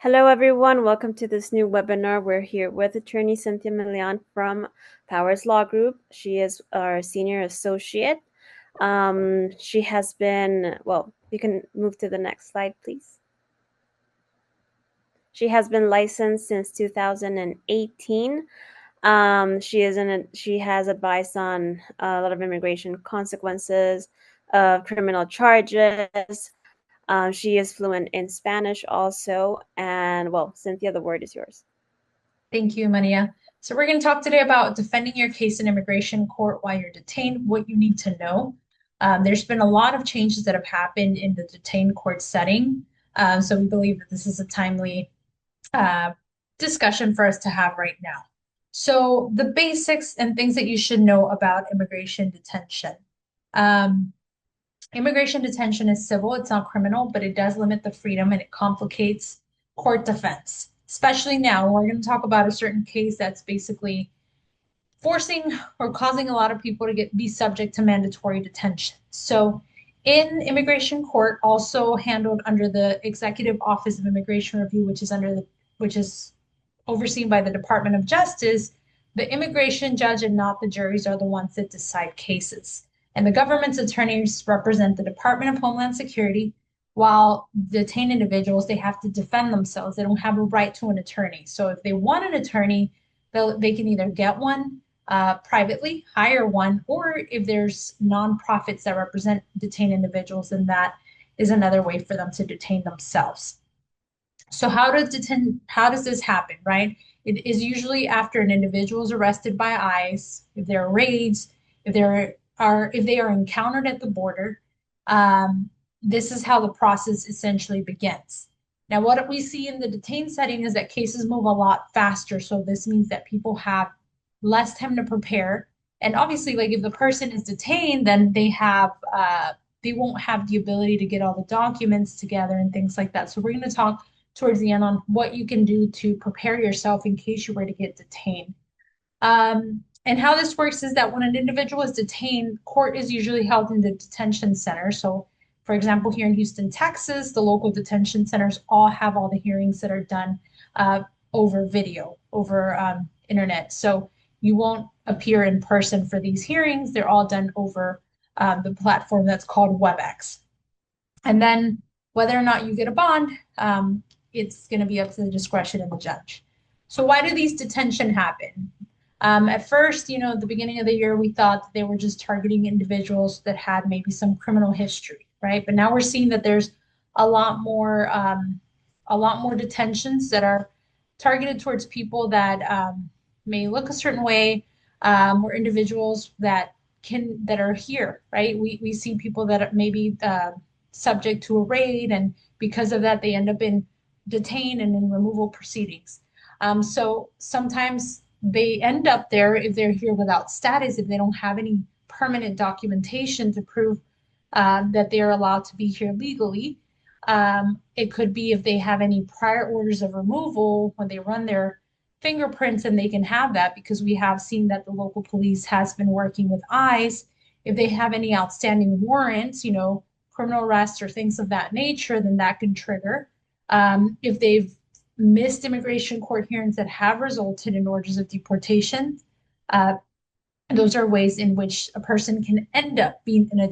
Hello, everyone. Welcome to this new webinar. We're here with attorney Cynthia Milian from Powers Law Group. She is our senior associate. She has been, well, you can move to the next slide, please. She has been licensed since 2018. She has advised on a lot of immigration consequences of criminal charges. She is fluent in Spanish also. And well, Cynthia, the word is yours. Thank you, Maria. So we're going to talk today about defending your case in immigration court while you're detained, what you need to know. There's been a lot of changes that have happened in the detained court setting. So we believe that this is a timely uh, discussion for us to have right now. So the basics and things that you should know about immigration detention. Um, Immigration detention is civil, it's not criminal, but it does limit the freedom and it complicates court defense, especially now. We're going to talk about a certain case that's basically forcing or causing a lot of people to be subject to mandatory detention. So, in immigration court, also handled under the Executive Office of Immigration Review, which is overseen by the Department of Justice, the immigration judge and not the juries are the ones that decide cases. And the government's attorneys represent the Department of Homeland Security, while detained individuals, they have to defend themselves. They don't have a right to an attorney. So if they want an attorney, they can either get one privately, hire one, or if there's nonprofits that represent detained individuals, then that is another way for them to detain themselves. So how does this happen, right? It is usually after an individual is arrested by ICE, if there are raids, if they are encountered at the border. This is how the process essentially begins. Now, what we see in the detained setting is that cases move a lot faster. So this means that people have less time to prepare. And obviously, like if the person is detained, then they won't have the ability to get all the documents together and things like that. So we're going to talk towards the end on what you can do to prepare yourself in case you were to get detained. And how this works is that when an individual is detained, court is usually held in the detention center. So, for example, here in Houston, Texas, the local detention centers all have all the hearings that are done over video, over internet. So you won't appear in person for these hearings. They're all done over the platform that's called WebEx. And then whether or not you get a bond, it's going to be up to the discretion of the judge. So why do these detention happen? At first, at the beginning of the year, we thought that they were just targeting individuals that had maybe some criminal history, right? But now we're seeing that there's a lot more detentions that are targeted towards people that may look a certain way, or individuals that are here, right? We see people that may be subject to a raid, and because of that, they end up in detained and in removal proceedings. So sometimes they end up there if they're here without status, if they don't have any permanent documentation to prove that they are allowed to be here legally. It could be if they have any prior orders of removal when they run their fingerprints, and they can have that because we have seen that the local police has been working with ICE. If they have any outstanding warrants, criminal arrests or things of that nature, then that can trigger. If they've missed immigration court hearings that have resulted in orders of deportation, those are ways in which a person can end up being in a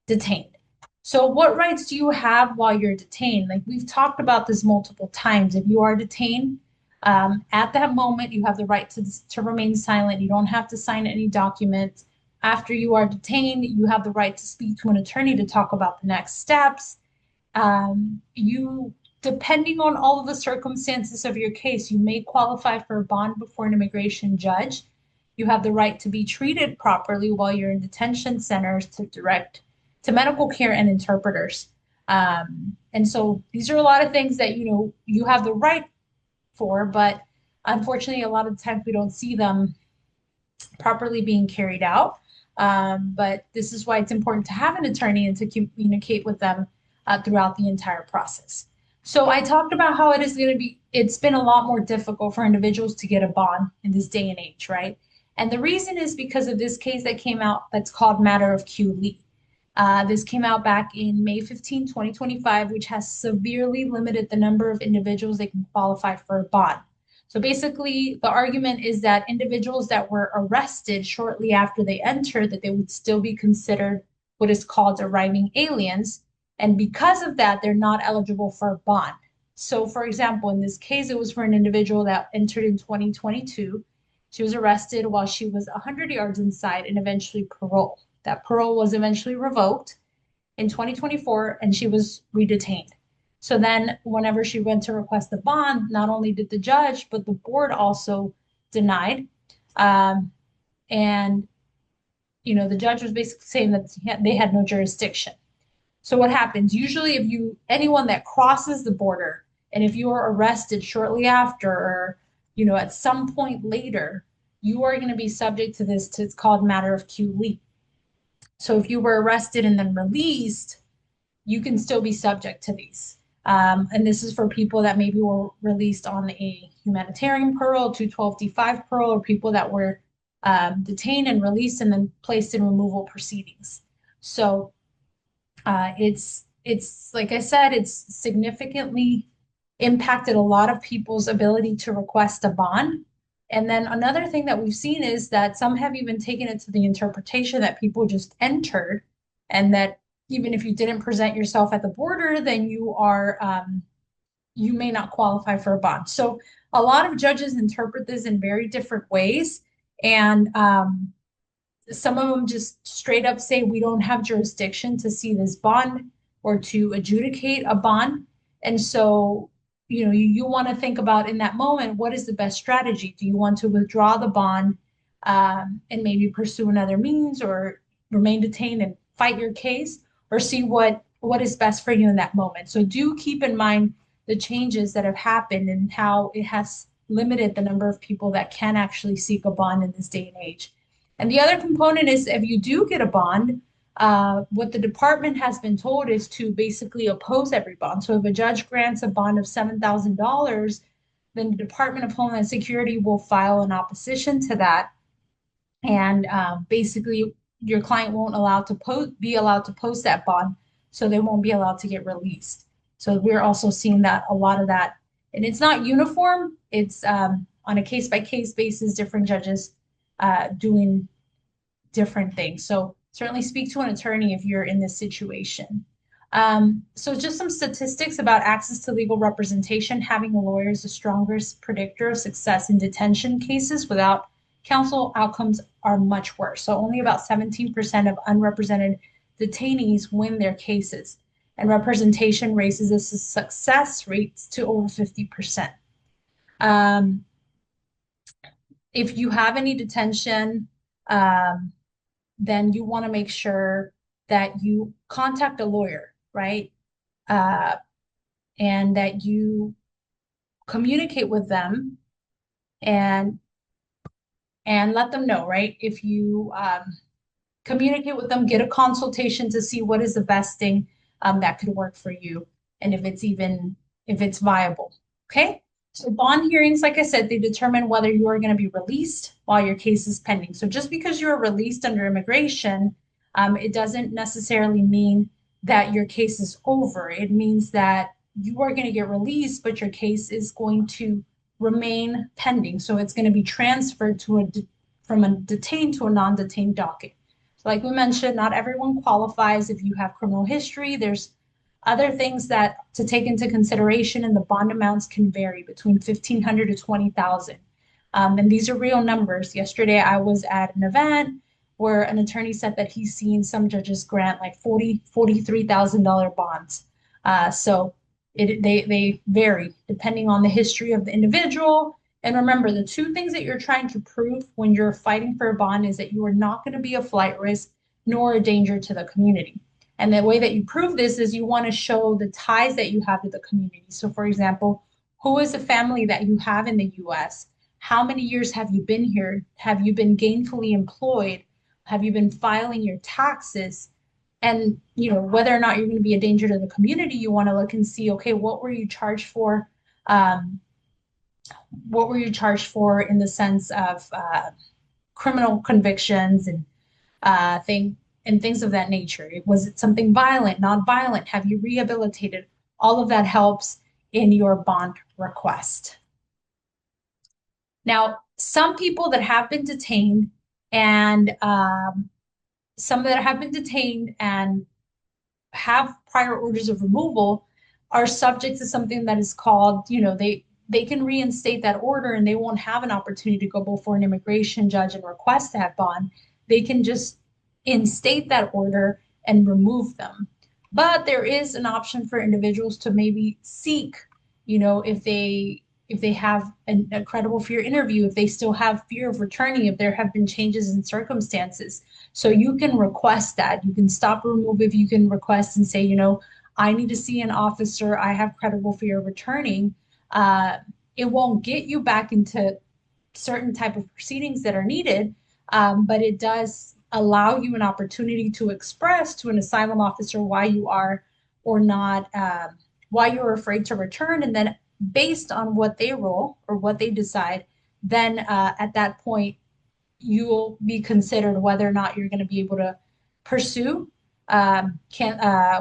detained. So what rights do you have while you're detained? Like we've talked about this multiple times. If you are detained, at that moment, you have the right to remain silent. You don't have to sign any documents. After you are detained, you have the right to speak to an attorney to talk about the next steps. Depending on all of the circumstances of your case, you may qualify for a bond before an immigration judge. You have the right to be treated properly while you're in detention centers, to medical care and interpreters. And so these are a lot of things that you have the right for, but unfortunately, a lot of the times we don't see them properly being carried out. But this is why it's important to have an attorney and to communicate with them throughout the entire process. So I talked about how it's been a lot more difficult for individuals to get a bond in this day and age, right? And the reason is because of this case that came out that's called Matter of Q. Lee. This came out back in May 15, 2025, which has severely limited the number of individuals that can qualify for a bond. So basically, the argument is that individuals that were arrested shortly after they entered, that they would still be considered what is called arriving aliens. And because of that, they're not eligible for a bond. So for example, in this case, it was for an individual that entered in 2022. She was arrested while she was 100 yards inside and eventually paroled. That parole was eventually revoked in 2024 and she was redetained. So then, whenever she went to request the bond, not only did the judge, but the board also denied. Um, and, the judge was basically saying that they had no jurisdiction. So what happens? Usually, anyone that crosses the border, and if you are arrested shortly after, or, at some point later, you are going to be subject to this, it's called matter of QLE. So if you were arrested and then released, you can still be subject to these. And this is for people that maybe were released on a humanitarian parole, 212D5 parole, or people that were detained and released and then placed in removal proceedings. So it's like I said, it's significantly impacted a lot of people's ability to request a bond. And then another thing that we've seen is that some have even taken it to the interpretation that people just entered, and that even if you didn't present yourself at the border, then you may not qualify for a bond. So a lot of judges interpret this in very different ways, and some of them just straight up say we don't have jurisdiction to see this bond or to adjudicate a bond. And so, you want to think about in that moment, what is the best strategy? Do you want to withdraw the bond and maybe pursue another means, or remain detained and fight your case, or see what is best for you in that moment? So do keep in mind the changes that have happened and how it has limited the number of people that can actually seek a bond in this day and age. And the other component is, if you do get a bond, what the department has been told is to basically oppose every bond. So if a judge grants a bond of $7,000, then the Department of Homeland Security will file an opposition to that. And basically, your client won't be allowed to post that bond, so they won't be allowed to get released. So we're also seeing that a lot of that, and it's not uniform. It's on a case-by-case basis, different judges doing different things. So certainly speak to an attorney if you're in this situation. So just some statistics about access to legal representation. Having a lawyer is the strongest predictor of success in detention cases. Without counsel, outcomes are much worse. So only about 17% of unrepresented detainees win their cases, and representation raises the success rates to over 50%. If you have any detention, then you want to make sure that you contact a lawyer, right? And that you communicate with them and let them know, right? If you communicate with them, get a consultation to see what is the best thing that could work for you, and if it's viable. Okay. So bond hearings, like I said, they determine whether you are going to be released while your case is pending. So just because you're released under immigration, it doesn't necessarily mean that your case is over. It means that you are going to get released, but your case is going to remain pending. So it's going to be transferred from a detained to a non-detained docket. So like we mentioned, not everyone qualifies. If you have criminal history, there's other things that to take into consideration, and the bond amounts can vary between 1,500 to 20,000. And these are real numbers. Yesterday, I was at an event where an attorney said that he's seen some judges grant like $43,000 bonds. So they vary depending on the history of the individual. And remember, the two things that you're trying to prove when you're fighting for a bond is that you are not going to be a flight risk nor a danger to the community. And the way that you prove this is you want to show the ties that you have to the community. So for example, who is the family that you have in the US? How many years have you been here? Have you been gainfully employed? Have you been filing your taxes? And whether or not you're going to be a danger to the community, you want to look and see, okay, what were you charged for? What were you charged for in the sense of criminal convictions and and things of that nature. Was it something violent, non-violent? Have you rehabilitated? All of that helps in your bond request. Now, some people that have been detained and some that have been detained and have prior orders of removal are subject to something that is called, they can reinstate that order and they won't have an opportunity to go before an immigration judge and request that bond. They can just instate that order and remove them. But there is an option for individuals to maybe seek, if they have a credible fear interview, if they still have fear of returning, if there have been changes in circumstances. So you can request that. You can stop or remove if you can request and say, I need to see an officer. I have credible fear of returning. It won't get you back into certain type of proceedings that are needed, but it does allow you an opportunity to express to an asylum officer why you are or not, why you're afraid to return. And then based on what they rule or what they decide, then at that point, you will be considered whether or not you're going to be able to pursue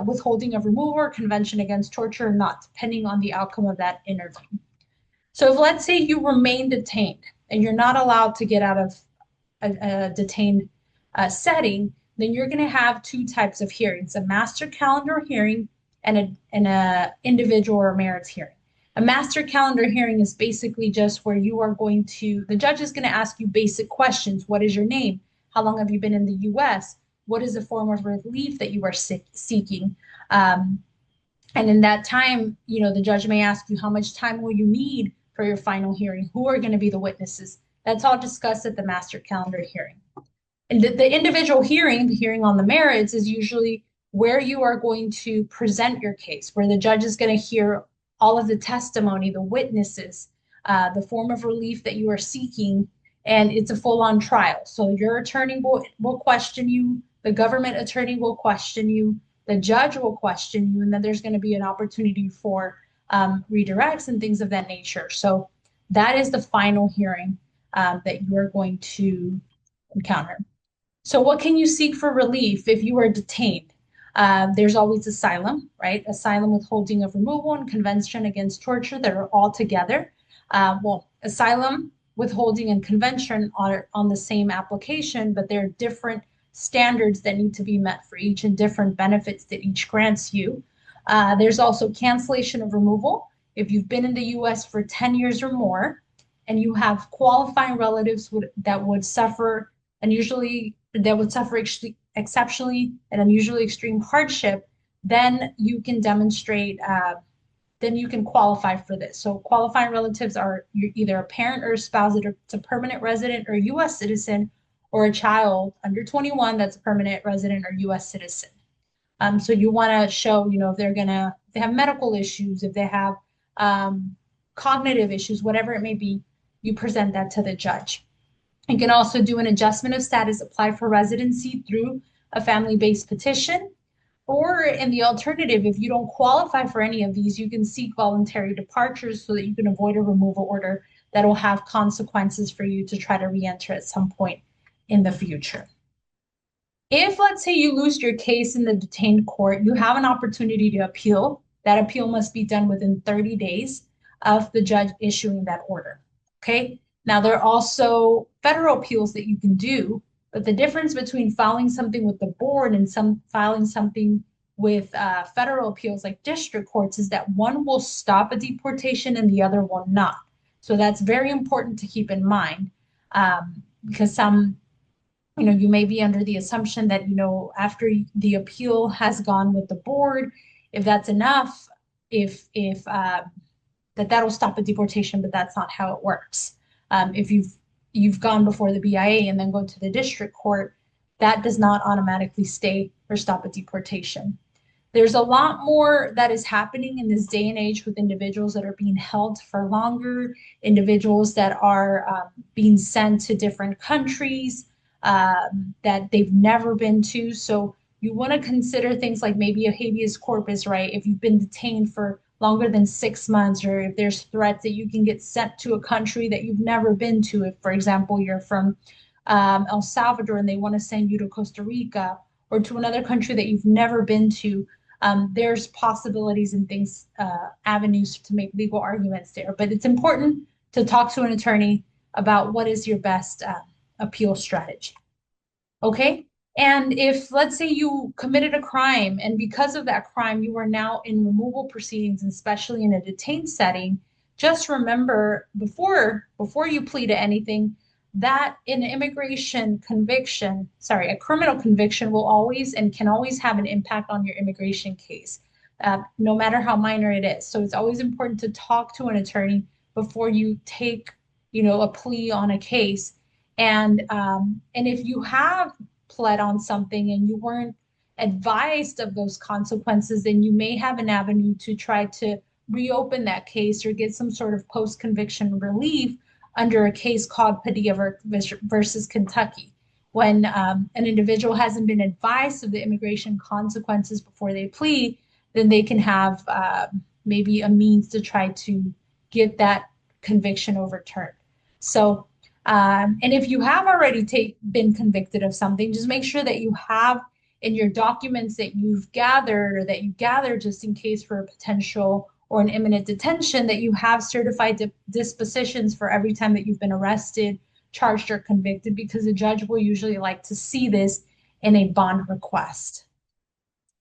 withholding of removal or convention against torture or not, depending on the outcome of that interview. So if let's say you remain detained and you're not allowed to get out of a detained setting, then you're going to have two types of hearings: a master calendar hearing and a individual or merits hearing. A master calendar hearing is basically just where the judge is going to ask you basic questions. What is your name? How long have you been in the US? What is the form of relief that you are seeking? And in that time, the judge may ask you, how much time will you need for your final hearing? Who are going to be the witnesses? That's all discussed at the master calendar hearing. And the individual hearing, the hearing on the merits, is usually where you are going to present your case, where the judge is going to hear all of the testimony, the witnesses, the form of relief that you are seeking, and it's a full-on trial. So your attorney will question you, the government attorney will question you, the judge will question you, and then there's going to be an opportunity for redirects and things of that nature. So that is the final hearing that you are going to encounter. So what can you seek for relief if you are detained? There's always asylum, right? Asylum, withholding of removal, and convention against torture that are all together. Asylum, withholding, and convention are on the same application, but there are different standards that need to be met for each and different benefits that each grants you. There's also cancellation of removal. If you've been in the US for 10 years or more, and you have qualifying relatives that would suffer exceptionally and unusually extreme hardship, then you can demonstrate, then you can qualify for this. So qualifying relatives are either a parent or a spouse that's a permanent resident or US citizen, or a child under 21 that's a permanent resident or US citizen. So you want to show, if they have medical issues, if they have cognitive issues, whatever it may be, you present that to the judge. You can also do an adjustment of status, apply for residency through a family-based petition, or in the alternative, if you don't qualify for any of these, you can seek voluntary departures so that you can avoid a removal order that will have consequences for you to try to re-enter at some point in the future. If, let's say, you lose your case in the detained court, you have an opportunity to appeal. That appeal must be done within 30 days of the judge issuing that order. Okay? Now, there are also federal appeals that you can do, but the difference between filing something with the board and filing something with federal appeals like district courts is that one will stop a deportation and the other will not. So that's very important to keep in mind, because you may be under the assumption that, after the appeal has gone with the board, if that's enough, that'll stop a deportation, but that's not how it works. If you've gone before the BIA and then go to the district court, that does not automatically stay or stop a deportation. There's a lot more that is happening in this day and age with individuals that are being held for longer, individuals that are being sent to different countries that they've never been to. So you want to consider things like maybe a habeas corpus, right? If you've been detained for longer than 6 months, or if there's threats that you can get sent to a country that you've never been to. If, for example, you're from El Salvador and they want to send you to Costa Rica, or to another country that you've never been to, there's possibilities and things, avenues to make legal arguments there. But it's important to talk to an attorney about what is your best appeal strategy. Okay? And if, let's say, you committed a crime, and because of that crime, you are now in removal proceedings, and especially in a detained setting, just remember before you plead to anything, that an immigration conviction, sorry, a criminal conviction will always and can always have an impact on your immigration case, no matter how minor it is. So it's always important to talk to an attorney before you take, a plea on a case. And if you have pled on something and you weren't advised of those consequences, then you may have an avenue to try to reopen that case or get some sort of post-conviction relief under a case called Padilla versus Kentucky. When an individual hasn't been advised of the immigration consequences before they plead, then they can have maybe a means to try to get that conviction overturned. So, and if you have already been convicted of something, just make sure that you have in your documents that you've gathered or that you gather just in case for a potential or an imminent detention, that you have certified dispositions for every time that you've been arrested, charged, or convicted, because the judge will usually like to see this in a bond request.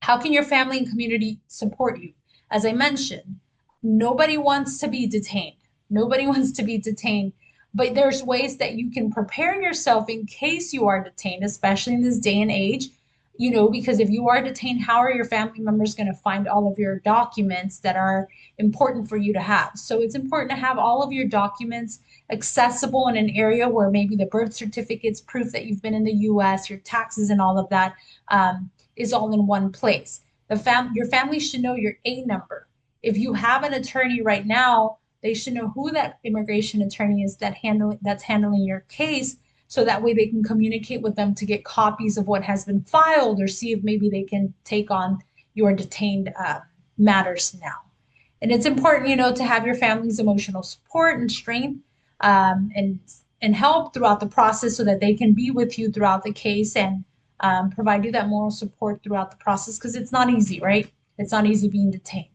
How can your family and community support you? As I mentioned, nobody wants to be detained. Nobody wants to be detained, but there's ways that you can prepare yourself in case you are detained, especially in this day and age. Because if you are detained, how are your family members going to find all of your documents that are important for you to have? So it's important to have all of your documents accessible in an area where maybe the birth certificates, proof that you've been in the US, your taxes and all of that is all in one place. Your family should know your A number. If you have an attorney right now, they should know who that immigration attorney is that's handling your case, so that way they can communicate with them to get copies of what has been filed or see if maybe they can take on your detained matters now. And it's important, to have your family's emotional support and strength and help throughout the process so that they can be with you throughout the case and provide you that moral support throughout the process, because it's not easy, right? It's not easy being detained.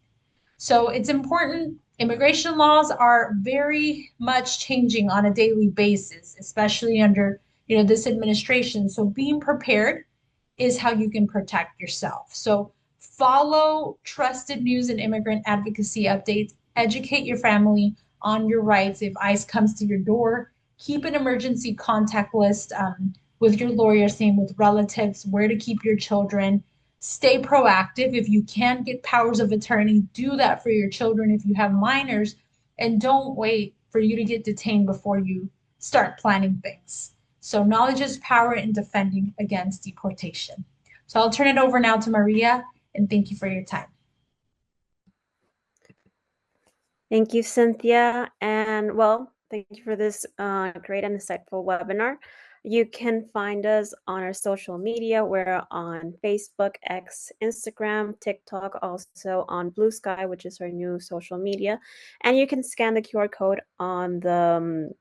So it's important. Immigration laws are very much changing on a daily basis, especially under, this administration. So being prepared is how you can protect yourself. So follow trusted news and immigrant advocacy updates. Educate your family on your rights if ICE comes to your door. Keep an emergency contact list with your lawyer, same with relatives, where to keep your children. Stay proactive. If you can get powers of attorney, do that for your children if you have minors, and don't wait for you to get detained before you start planning things. So knowledge is power in defending against deportation. So I'll turn it over now to Maria, and thank you for your time. Thank you, Cynthia. And thank you for this great and insightful webinar. You can find us on our social media. We're on Facebook, X, Instagram, TikTok, also on Blue Sky, which is our new social media. And you can scan the QR code on the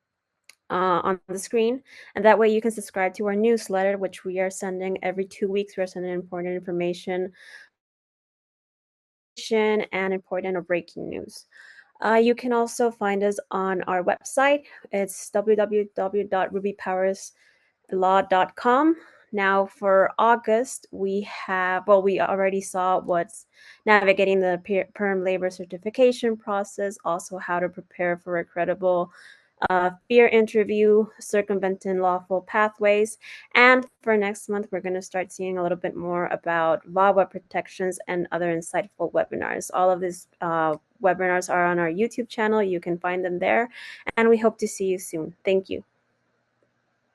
screen, and that way you can subscribe to our newsletter, which we are sending every 2 weeks. We're sending important information and important or breaking news. You can also find us on our website. It's www.rubypowerslaw.com. Now for August, we already saw what's navigating the perm labor certification process, also how to prepare for a credible fear interview, circumventing lawful pathways. And for next month, we're going to start seeing a little bit more about VAWA protections and other insightful webinars. All of these webinars are on our YouTube channel. You can find them there. And we hope to see you soon. Thank you.